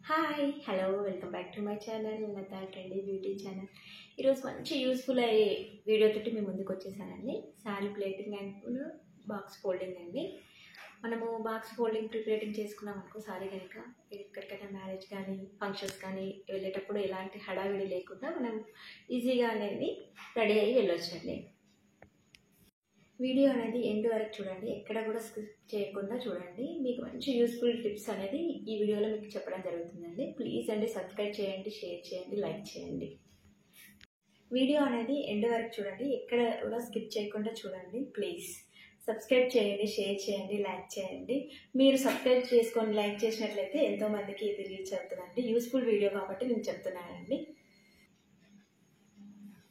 Hi hello welcome back to my channel Latha trendy beauty channel. ఈరోజు మంచి useful అయ్యే వీడియోతోటి మేము ముందుకు వచ్చేసానండి. Sari pleating and box folding అండి. మనము బాక్స్ ఫోల్డింగ్ ప్రిపరేటింగ్ చేసుకున్నాం అనుకో, సారీ కనుక ఎక్కడికైనా మ్యారేజ్ కానీ ఫంక్షన్స్ కానీ వెళ్ళేటప్పుడు ఎలాంటి హడావిడి లేకుండా మనం ఈజీగా అనేది రెడీ అయ్యి వెళ్ళొచ్చండి. వీడియో అనేది ఎండ్ వరకు చూడండి, ఎక్కడ కూడా స్కిప్ చేయకుండా చూడండి. మీకు మంచి యూస్ఫుల్ టిప్స్ అనేది ఈ వీడియోలో మీకు చెప్పడం జరుగుతుందండి. ప్లీజ్ అండి సబ్స్క్రైబ్ చేయండి, షేర్ చేయండి, లైక్ చేయండి. వీడియో అనేది ఎండ్ వరకు చూడండి, ఎక్కడ కూడా స్కిప్ చేయకుండా చూడండి. ప్లీజ్ సబ్స్క్రైబ్ చేయండి, షేర్ చేయండి, లైక్ చేయండి. మీరు సబ్స్క్రైబ్ చేసుకొని లైక్ చేసినట్లయితే ఎంతోమందికి ఇది రీచ్ అవుతుందండి. యూస్ఫుల్ వీడియో కాబట్టి నేను చెప్తున్నానండి.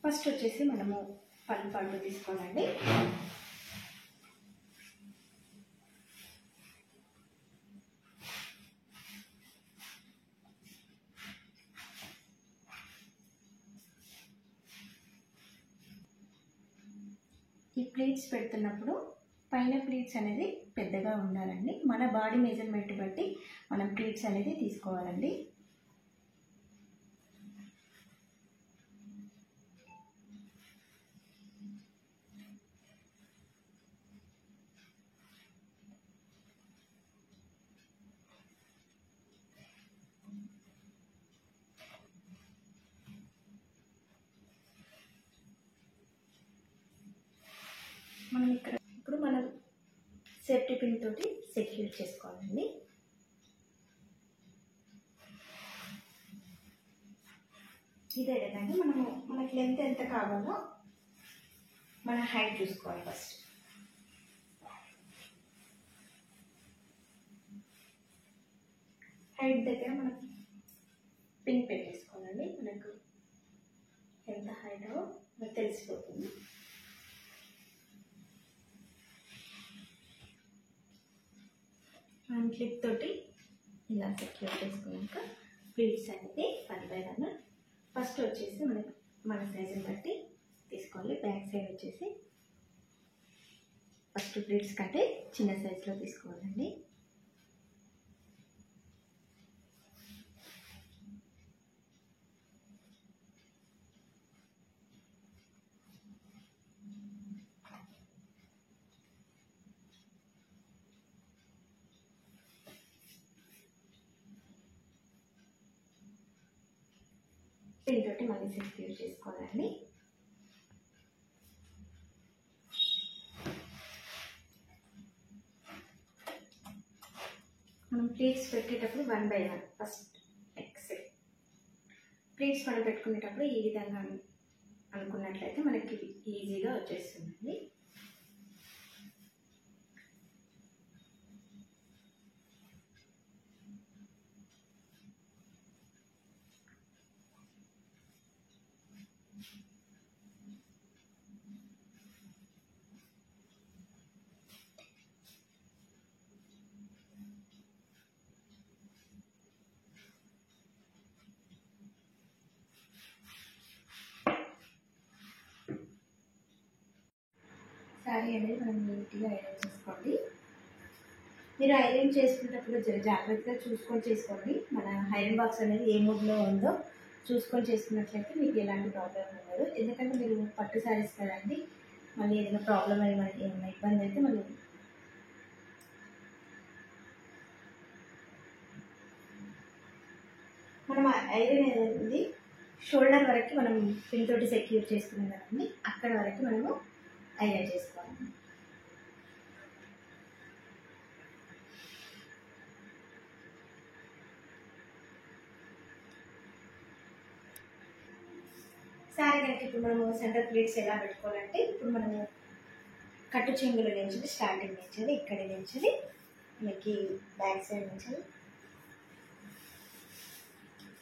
ఫస్ట్ వచ్చేసి మనము పళ్ళు తీసుకోనండి. ఈ ప్లీట్స్ పెడుతున్నప్పుడు పైన ప్లీట్స్ అనేది పెద్దగా ఉండాలండి. మన బాడీ మెజర్మెంట్ బట్టి మనం ప్లీట్స్ అనేది తీసుకోవాలండి. ఇప్పుడు మనం సేఫ్టీ పిన్ తోటి సెక్యూర్ చేసుకోవాలండి. ఇదే విధంగా మనకి లెంత్ ఎంత కావాలో మన హైట్ చూసుకోవాలి. ఫస్ట్ హైట్ దగ్గర మనం పిన్ పెట్టేసుకోవాలండి. మనకు ఎంత హైటో మనకు తెలిసిపోతుంది. మనం క్లిప్ తోటి ఇలా సెక్యూర్ చేసుకున్నాక ప్లీట్స్ అనేది 1 by 1 ఫస్ట్ వచ్చేసి మన సైజుని బట్టి తీసుకోవాలి. బ్యాక్ సైడ్ వచ్చేసి ఫస్ట్ ప్లీట్స్ కంటే చిన్న సైజులో తీసుకోవాలండి. పిన్ తోటి మళ్ళీ సెక్యూర్ చేసుకోవాలండి. మనం ప్లీట్స్ పెట్టేటప్పుడు 1 by 1 ఫస్ట్ ఎక్సెల్ ప్లీట్స్ మనం పెట్టుకునేటప్పుడు ఈ విధంగా అనుకున్నట్లయితే మనకి ఈజీగా వచ్చేస్తుందండి. శారీ అనేది మనం నీట్గా ఐరన్ చేసుకోండి. మీరు ఐరన్ చేసుకునేటప్పుడు జాగ్రత్తగా చూసుకొని చేసుకోండి. మన ఐరన్ బాక్స్ అనేది ఏ మూడ్లో ఉందో చూసుకొని చేసుకున్నట్లయితే మీకు ఎలాంటి ప్రాబ్లం ఉండదు. ఎందుకంటే మీరు పట్టు శారీస్ కదండి, మళ్ళీ ఏదైనా ప్రాబ్లం అయ్యి మనకి ఏమైనా ఇబ్బంది అయితే మళ్ళీ మనం ఐరన్ అనేది షోల్డర్ వరకు మనం పిన్ తోటి సెక్యూర్ చేసుకున్నాం కదండి, అక్కడ వరకు మనము ఐరన్ చేసుకోవాలి. శారీ కనుక ఇప్పుడు మనము సెంటర్ ప్లేట్స్ ఎలా పెట్టుకోవాలంటే, ఇప్పుడు మనము కట్టు చెంగుల నుంచి స్టార్టింగ్ నుంచి ఇక్కడి నుంచి మనకి బ్యాక్ సైడ్ నుంచి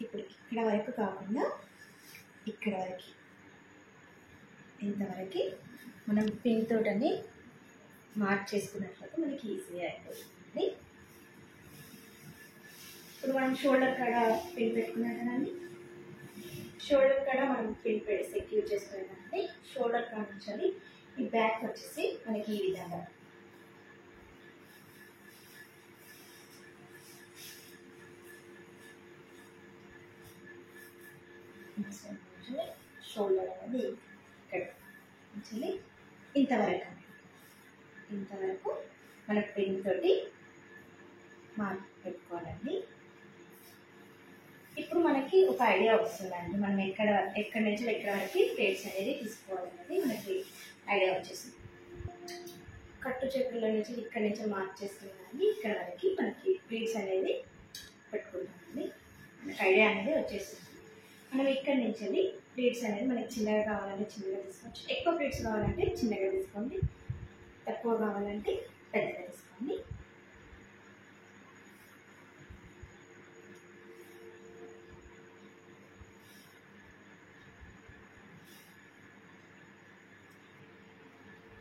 ఇప్పుడు ఇక్కడ వరకు కాకుండా ఇక్కడ వరకు ఇంతవరకు మనం పిన్ తోటని మార్క్ చేసుకున్నట్లయితే మనకి ఈజీగా అయిపోతుంది. ఇప్పుడు మనం షోల్డర్ కాడ పిన్ పెట్టుకున్నాం కదండి, షోల్డర్ కాడ మనం పిన్ పెట్టి సెక్యూర్ చేసుకున్నామంటే షోల్డర్ కాడ నుంచి ఈ బ్యాక్ వచ్చేసి మనకి ఈ విధంగా షోల్డర్ అనేది ఇక్కడ యాక్చువల్లీ ఇంతవరకు ఇంతవరకు మన పెన్ తోటి మార్క్ పెట్టుకోవాలండి. ఇప్పుడు మనకి ఒక ఐడియా వస్తుందండి, మనం ఎక్కడి నుంచి ఎక్కడ వరకు ప్లేట్స్ అనేది తీసుకోవాలనేది మనకి ఐడియా వచ్చేసింది. కట్టు చెప్పుల నుంచి ఇక్కడ నుంచి మార్క్ చేసుకున్నామండి, ఇక్కడ వరకు మనకి ప్లేట్స్ అనేది పెట్టుకుంటామండి. మనకి ఐడియా అనేది వచ్చేస్తుంది. మనం ఇక్కడ నుంచి ప్లేట్స్ అనేది మనకి చిన్నగా కావాలంటే చిన్నగా తీసుకోవచ్చు, ఎక్కువ ప్లేట్స్ కావాలంటే చిన్నగా తీసుకోండి, తక్కువ కావాలంటే పెద్దగా తీసుకోండి.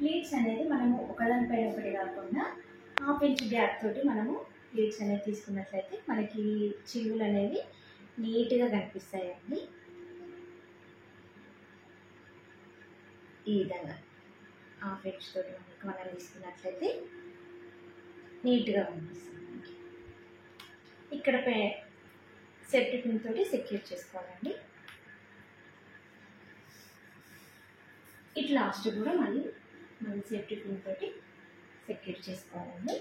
ప్లేట్స్ అనేది మనము ఒకదానిపైన ఒకటి కాకుండా ½ ఇంచ్ గ్యాప్ తోటి మనము ప్లేట్స్ అనేది తీసుకున్నట్లయితే మనకి చిల్లులు అనేవి నీట్గా కనిపిస్తాయండి. ఈ విధంగా ½ ఇంచ్ తోటి మనం తీసుకున్నట్లయితే నీట్గా కనిపిస్తుంది. ఇక్కడ సేఫ్టీ పిన్ తోటి సెక్యూర్ చేసుకోవాలండి. ఇటు లాస్ట్ కూడా మనం సేఫ్టీ పిన్ తోటి సెక్యూర్ చేసుకోవాలండి.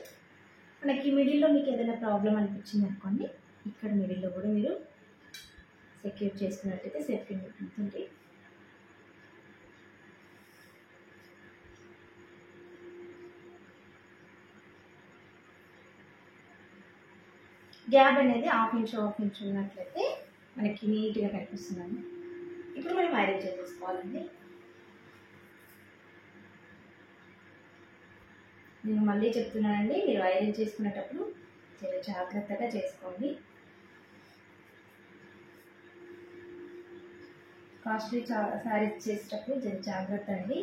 మనకి మిడిల్లో మీకు ఏదైనా ప్రాబ్లం అనిపించింది అనుకోండి, ఇక్కడ మిడిల్లో కూడా మీరు సెక్యూర్ చేసుకున్నట్లయితే సేఫ్టీ పిన్ తోటి గ్యాప్ అనేది ½ ఇంచ్ ఉన్నట్లయితే మనకి నీట్గా కనిపిస్తుందండి. ఇప్పుడు మనం ఐరన్ చేసేసుకోవాలండి. నేను మళ్ళీ చెప్తున్నానండి, మీరు ఐరన్ చేసుకునేటప్పుడు చాలా జాగ్రత్తగా చేసుకోండి. కాస్ట్లీ శారీస్ చేసేటప్పుడు చాలా జాగ్రత్త అండి.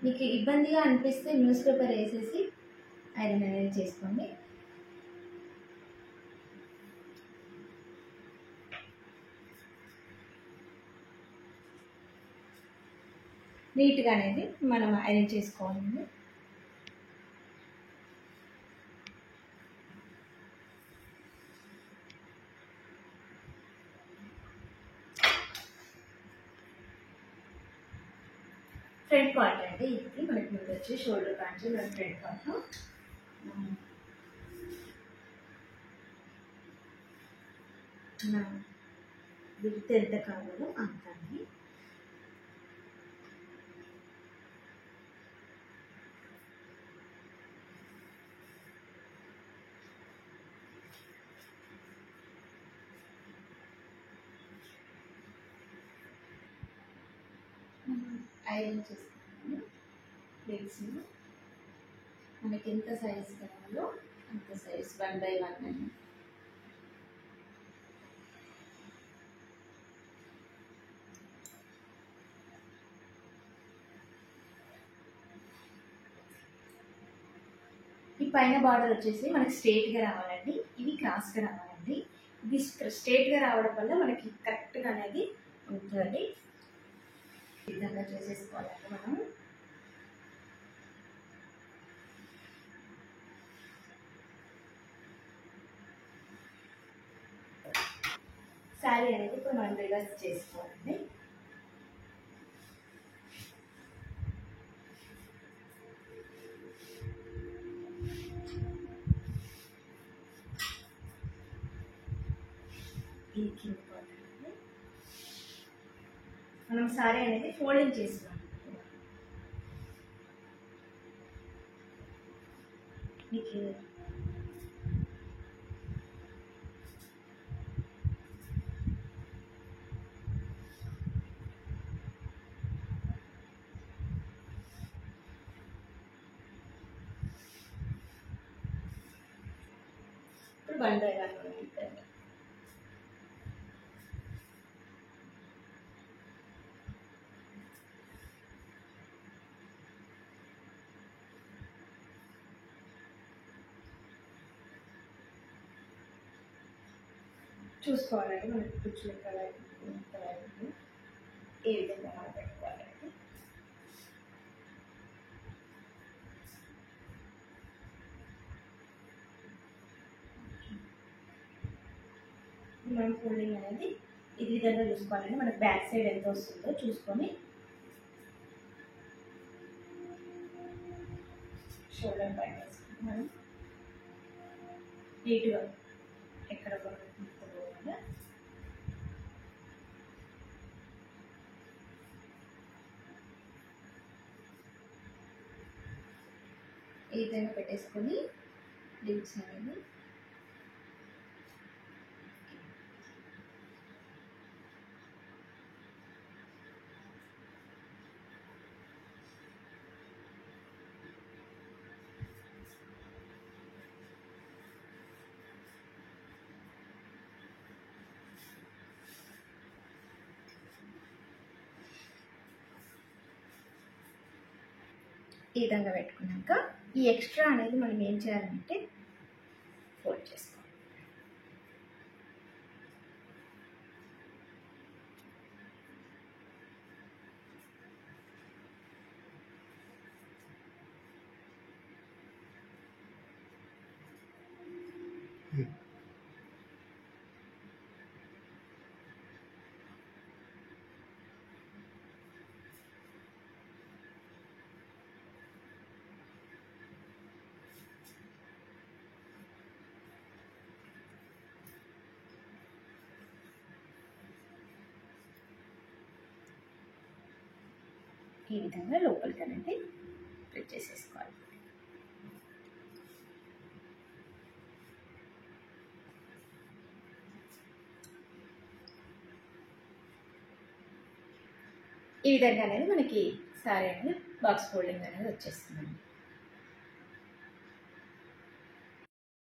మీకు ఇబ్బందిగా అనిపిస్తే న్యూస్ పేపర్ వేసేసి ఐరన్ అనేది చేసుకోండి. నీట్గా అనేది మనం ఐరన్ చేసుకోవాలండి. ఫ్రంట్ పార్ట్ అండి ఇది మనకి ముందు వచ్చి షోల్డర్ పార్ట్, మన ఫ్రంట్ పార్ట్ విడత ఎంత కావాలో అంత అండి. ఐరన్ చేసుకున్నాము ప్లేట్స్ని మనకి ఎంత సైజ్ కావాలో అంత సైజ్ 1 by 1 అండి. ఈ పైన బార్డర్ వచ్చేసి మనకి స్ట్రేట్గా రావాలండి, ఇవి క్రాస్గా రావాలండి. ఇది స్ట్రేట్గా రావడం వల్ల మనకి కరెక్ట్గా అనేది ఉంటుందండి. ఈ విధంగా చేసేసుకోవాలండి మనం. శారీ అనేది ఇప్పుడు మనం రివర్స్ చేసుకోవాలండి. ఈ కింద మనం శారీ అనేది ఫోల్డింగ్ చేస్తున్నాం. మీకు ఇప్పుడు 1 by 1 ఉంటుంది. చూసుకోవాలండి మనకి కుచ్చులు ఏ విధంగా మనం పెట్టుకోవాలండి. మనం ఫోల్డింగ్ అనేది ఈ విధంగా చూసుకోవాలండి. మనకు బ్యాక్ సైడ్ ఎంత వస్తుందో చూసుకొని షోల్డర్ పైన వేసుకొని మనం నీట్గా ఎక్కడ పోకుండా ఈ విధంగా పెట్టేసుకొని డిప్స్ అనేది ఈ విధంగా పెట్టుకున్నాక ఈ ఎక్స్ట్రా అనేది మనం ఏం చేయాలంటే ఫోల్డ్ చేసుకోవాలి. ఈ విధంగా లోపలికి అనేది ప్రెస్ చేసేసుకోవాలి. ఈ విధంగా అనేది మనకి సారీ అనేది బాక్స్ ఫోల్డింగ్ అనేది వచ్చేస్తుందండి.